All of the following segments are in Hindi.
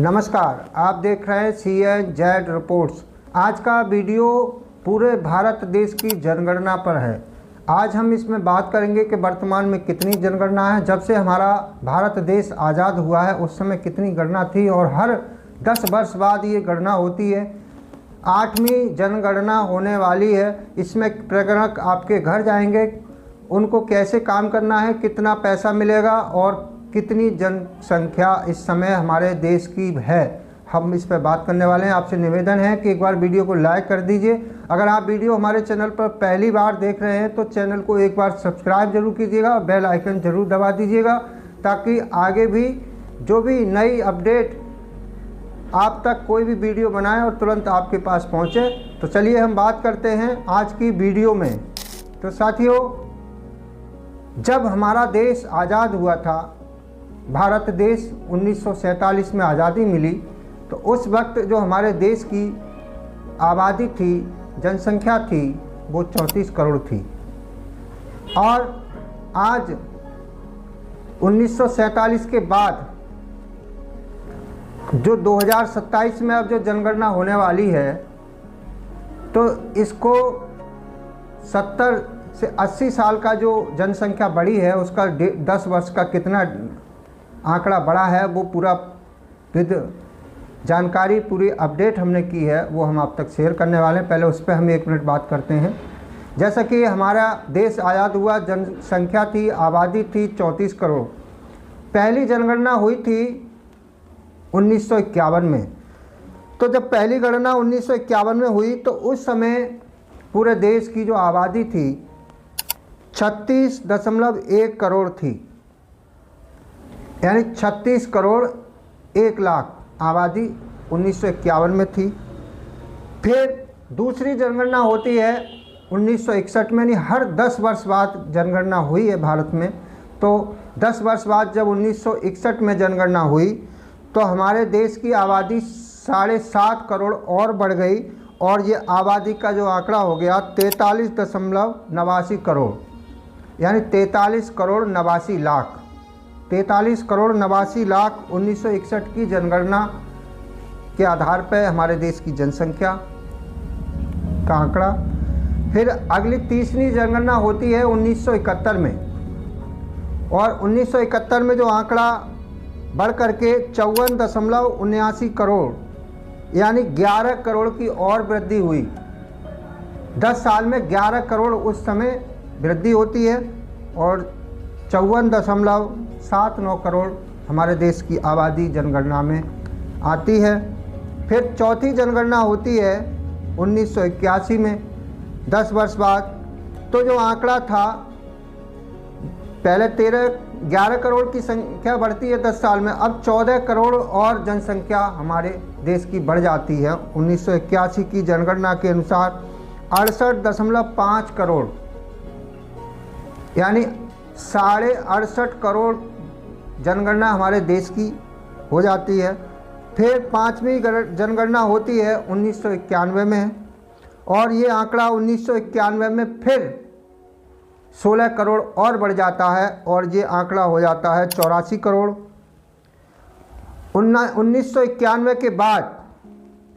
नमस्कार, आप देख रहे हैं CNZ रिपोर्ट्स। आज का वीडियो पूरे भारत देश की जनगणना पर है। आज हम इसमें बात करेंगे कि वर्तमान में कितनी जनगणना है, जब से हमारा भारत देश आज़ाद हुआ है उस समय कितनी गणना थी और हर 10 वर्ष बाद ये गणना होती है। 8वीं जनगणना होने वाली है। इसमें प्रगणक आपके घर जाएंगे, उनको कैसे काम करना है, कितना पैसा मिलेगा और कितनी जनसंख्या इस समय हमारे देश की है, हम इस पर बात करने वाले हैं। आपसे निवेदन है कि एक बार वीडियो को लाइक कर दीजिए। अगर आप वीडियो हमारे चैनल पर पहली बार देख रहे हैं तो चैनल को एक बार सब्सक्राइब जरूर कीजिएगा, बेल आइकन जरूर दबा दीजिएगा ताकि आगे भी जो भी नई अपडेट आप तक कोई भी वीडियो बनाएं और तुरंत आपके पास पहुंचे। तो चलिए हम बात करते हैं आज की वीडियो में। तो साथियों, जब हमारा देश आज़ाद हुआ था, भारत देश 1947 में आज़ादी मिली, तो उस वक्त जो हमारे देश की आबादी थी, जनसंख्या थी, वो 34 करोड़ थी। और आज 1947 के बाद जो 2027 में अब जो जनगणना होने वाली है, तो इसको 70 से 80 साल का जो जनसंख्या बढ़ी है उसका 10 वर्ष का कितना आंकड़ा बढ़ा है, वो पूरा विद जानकारी, पूरी अपडेट हमने की है, वो हम आप तक शेयर करने वाले हैं। पहले उस पर हम 1 मिनट बात करते हैं। जैसा कि हमारा देश आज़ाद हुआ, जनसंख्या थी, आबादी थी 34 करोड़। पहली जनगणना हुई थी 1951 में। तो जब पहली गणना 1951 में हुई तो उस समय पूरे देश की जो आबादी थी 36.1 करोड़ थी, यानी 36 करोड़ 1 लाख आबादी 1951 में थी। फिर दूसरी जनगणना होती है 1961 में, यानी हर 10 वर्ष बाद जनगणना हुई है भारत में। तो 10 वर्ष बाद जब 1961 में जनगणना हुई तो हमारे देश की आबादी 7.5 करोड़ और बढ़ गई और ये आबादी का जो आंकड़ा हो गया 43.89 करोड़, यानी 43 करोड़ 89 लाख। 43 करोड़ 89 लाख 1961 की जनगणना के आधार पर हमारे देश की जनसंख्या का आंकड़ा। फिर अगली तीसरी जनगणना होती है 1971 में, और 1971 में जो आंकड़ा बढ़ करके 54.79 करोड़, यानी 11 करोड़ की और वृद्धि हुई। 10 साल में 11 करोड़ उस समय वृद्धि होती है और 54.79 करोड़ हमारे देश की आबादी जनगणना में आती है। फिर चौथी जनगणना होती है 1981 में, 10 वर्ष बाद। तो जो आंकड़ा था, पहले 11 करोड़ की संख्या बढ़ती है 10 साल में, अब 14 करोड़ और जनसंख्या हमारे देश की बढ़ जाती है। 1981 की जनगणना के अनुसार 68.5 करोड़, यानी 68.5 करोड़ जनगणना हमारे देश की हो जाती है। फिर 5वीं जनगणना होती है 1991 में, और ये आंकड़ा 1991 में फिर 16 करोड़ और बढ़ जाता है और ये आंकड़ा हो जाता है 84 करोड़। 1991 के बाद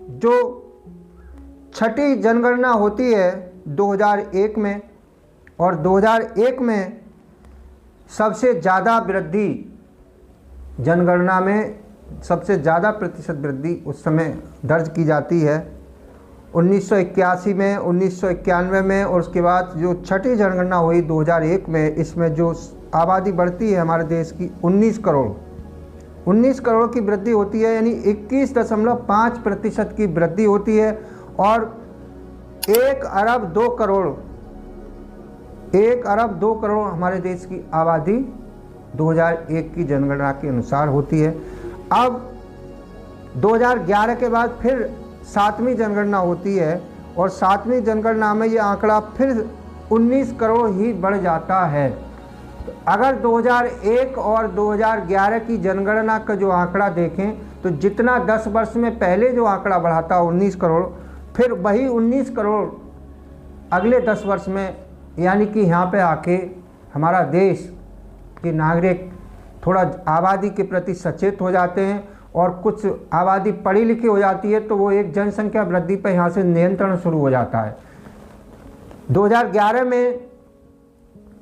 जो छठी जनगणना होती है 2001 में, और 2001 में सबसे ज़्यादा वृद्धि, जनगणना में सबसे ज़्यादा प्रतिशत वृद्धि उस समय दर्ज की जाती है 1981 में, 1991 में, और उसके बाद जो छठी जनगणना हुई 2001 में, इसमें जो आबादी बढ़ती है हमारे देश की 19 करोड़ की वृद्धि होती है, यानी 21.5% की वृद्धि होती है। और 1 अरब 2 करोड़ हमारे देश की आबादी 2001 की जनगणना के अनुसार होती है। अब 2011 के बाद फिर 7वीं जनगणना होती है और 7वीं जनगणना में ये आंकड़ा फिर 19 करोड़ ही बढ़ जाता है। तो अगर 2001 और 2011 की जनगणना का जो आंकड़ा देखें तो जितना 10 वर्ष में पहले जो आंकड़ा बढ़ा था 19 करोड़, फिर वही 19 करोड़ अगले 10 वर्ष में, यानी कि यहाँ पे आके हमारा देश के नागरिक थोड़ा आबादी के प्रति सचेत हो जाते हैं और कुछ आबादी पढ़ी लिखी हो जाती है तो वो एक जनसंख्या वृद्धि पर यहाँ से नियंत्रण शुरू हो जाता है। 2011 में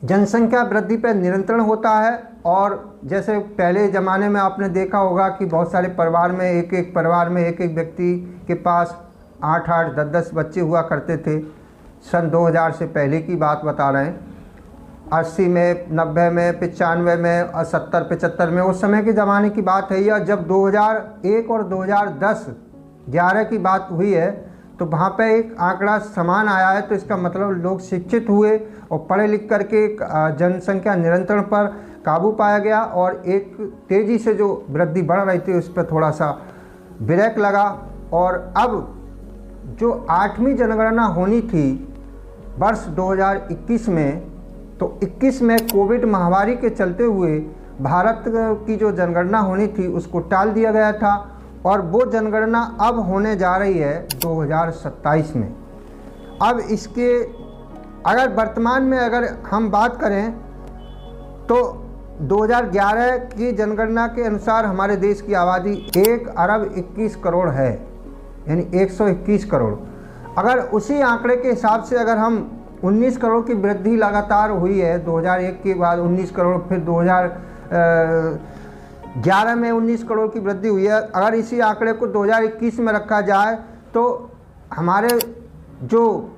जनसंख्या वृद्धि पर नियंत्रण होता है और जैसे पहले ज़माने में आपने देखा होगा कि बहुत सारे परिवार में एक परिवार में एक व्यक्ति के पास 8-8, 10-10 बच्चे हुआ करते थे। सन 2000 से पहले की बात बता रहे हैं। 80 में, 90 में, 95 में और 70-75 में, उस समय के ज़माने की बात है। या जब 2001 और 2010-11 की बात हुई है तो वहाँ पे एक आंकड़ा समान आया है। तो इसका मतलब लोग शिक्षित हुए और पढ़े लिख करके जनसंख्या नियंत्रण पर काबू पाया गया और एक तेज़ी से जो वृद्धि बढ़ रही थी उस पर थोड़ा सा ब्रेक लगा। और अब जो 8वीं जनगणना होनी थी वर्ष 2021 में, तो 21 में कोविड महामारी के चलते हुए भारत की जो जनगणना होनी थी उसको टाल दिया गया था और वो जनगणना अब होने जा रही है 2027 में। अब इसके अगर वर्तमान में अगर हम बात करें तो 2011 की जनगणना के अनुसार हमारे देश की आबादी 1 अरब 21 करोड़ है, यानी 121 करोड़। अगर उसी आंकड़े के हिसाब से अगर हम 19 करोड़ की वृद्धि लगातार हुई है, 2001 के बाद 19 करोड़, फिर 2011 में 19 करोड़ की वृद्धि हुई है। अगर इसी आंकड़े को 2021 में रखा जाए तो हमारे जो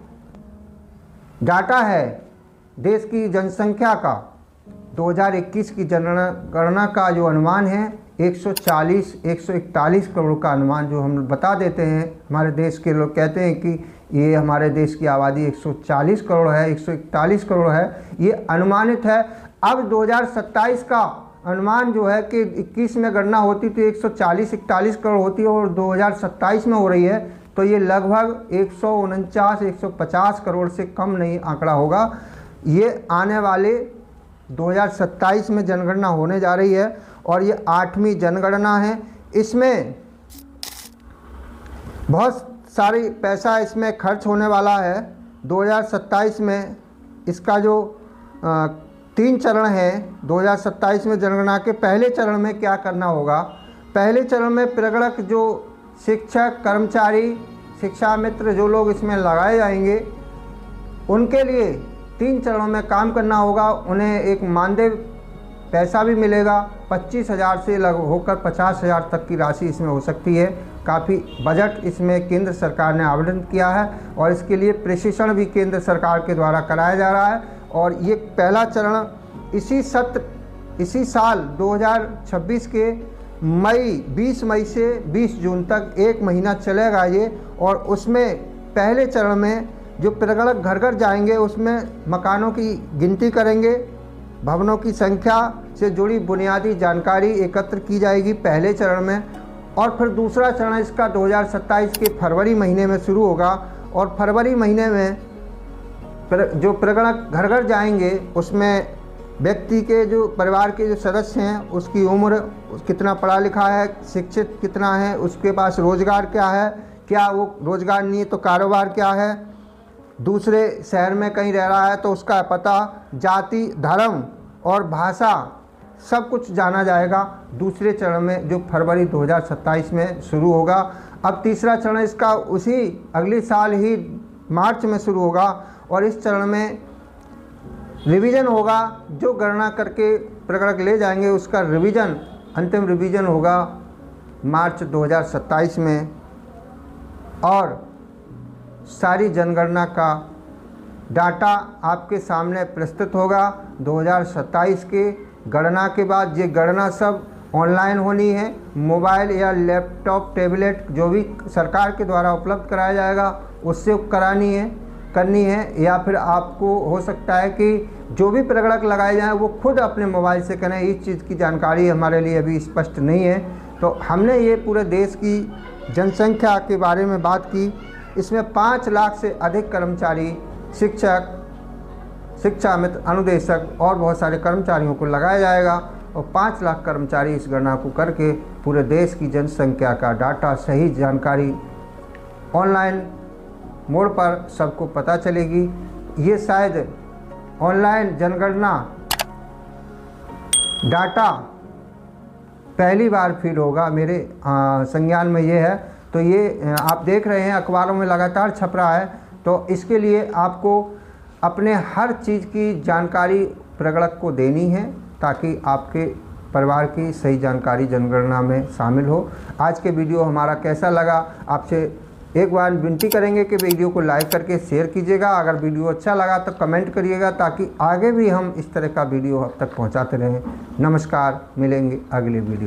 डाटा है देश की जनसंख्या का 2021 की जनगणना का जो अनुमान है 141 करोड़ का अनुमान जो हम बता देते हैं। हमारे देश के लोग कहते हैं कि ये हमारे देश की आबादी 140 करोड़ है, 141 करोड़ है, ये अनुमानित है। अब 2027 का अनुमान जो है कि 21 में गणना होती तो 140-41 करोड़ होती है और 2027 में हो रही है तो ये लगभग 149-150 करोड़ से कम नहीं आंकड़ा होगा। ये आने वाले 2027 में जनगणना होने जा रही है और ये 8वीं जनगणना है। इसमें बहुत सारी पैसा इसमें खर्च होने वाला है। 2027 में इसका जो 3 चरण है, 2027 में जनगणना के पहले चरण में क्या करना होगा। पहले चरण में प्रगणक जो शिक्षक, कर्मचारी, शिक्षा मित्र जो लोग इसमें लगाए जाएंगे उनके लिए 3 चरणों में काम करना होगा। उन्हें एक मानदेय पैसा भी मिलेगा, 25,000 से होकर 50,000 तक की राशि इसमें हो सकती है। काफ़ी बजट इसमें केंद्र सरकार ने आवंटन किया है और इसके लिए प्रशिक्षण भी केंद्र सरकार के द्वारा कराया जा रहा है। और ये पहला चरण इसी साल 2026 के 20 मई से 20 जून तक 1 महीना चलेगा ये। और उसमें पहले चरण में जो प्रगणक घर घर जाएंगे उसमें मकानों की गिनती करेंगे, भवनों की संख्या से जुड़ी बुनियादी जानकारी एकत्र की जाएगी पहले चरण में। और फिर दूसरा चरण इसका 2027 के फरवरी महीने में शुरू होगा और फरवरी महीने में जो प्रगणक घर घर जाएंगे उसमें व्यक्ति के जो परिवार के जो सदस्य हैं उसकी उम्र, कितना पढ़ा लिखा है, शिक्षित कितना है, उसके पास रोज़गार क्या है, क्या वो रोज़गार नहीं है तो कारोबार क्या है, दूसरे शहर में कहीं रह रहा है तो उसका पता, जाति, धर्म और भाषा सब कुछ जाना जाएगा दूसरे चरण में जो फरवरी 2027 में शुरू होगा। अब तीसरा चरण इसका उसी अगले साल ही मार्च में शुरू होगा और इस चरण में रिवीजन होगा। जो गणना करके प्रगणक ले जाएंगे उसका रिवीजन, अंतिम रिवीजन होगा मार्च 2027 में। और सारी जनगणना का डाटा आपके सामने प्रस्तुत होगा 2027 के गणना के बाद। ये गणना सब ऑनलाइन होनी है, मोबाइल या लैपटॉप, टैबलेट जो भी सरकार के द्वारा उपलब्ध कराया जाएगा उससे करनी है या फिर आपको हो सकता है कि जो भी प्रगणक लगाए जाएं वो खुद अपने मोबाइल से करें। इस चीज़ की जानकारी हमारे लिए अभी स्पष्ट नहीं है। तो हमने ये पूरे देश की जनसंख्या के बारे में बात की। इसमें 5 लाख से अधिक कर्मचारी, शिक्षक, शिक्षा मित्र, अनुदेशक और बहुत सारे कर्मचारियों को लगाया जाएगा और 5 लाख कर्मचारी इस गणना को करके पूरे देश की जनसंख्या का डाटा, सही जानकारी ऑनलाइन मोड पर सबको पता चलेगी। ये शायद ऑनलाइन जनगणना डाटा पहली बार फील होगा, मेरे संज्ञान में ये है। तो ये आप देख रहे हैं अखबारों में लगातार छप रहा है। तो इसके लिए आपको अपने हर चीज़ की जानकारी प्रगणक को देनी है ताकि आपके परिवार की सही जानकारी जनगणना में शामिल हो। आज के वीडियो हमारा कैसा लगा, आपसे एक बार विनती करेंगे कि वीडियो को लाइक करके शेयर कीजिएगा। अगर वीडियो अच्छा लगा तो कमेंट करिएगा ताकि आगे भी हम इस तरह का वीडियो आप तक पहुंचाते रहें। नमस्कार, मिलेंगे अगले वीडियो।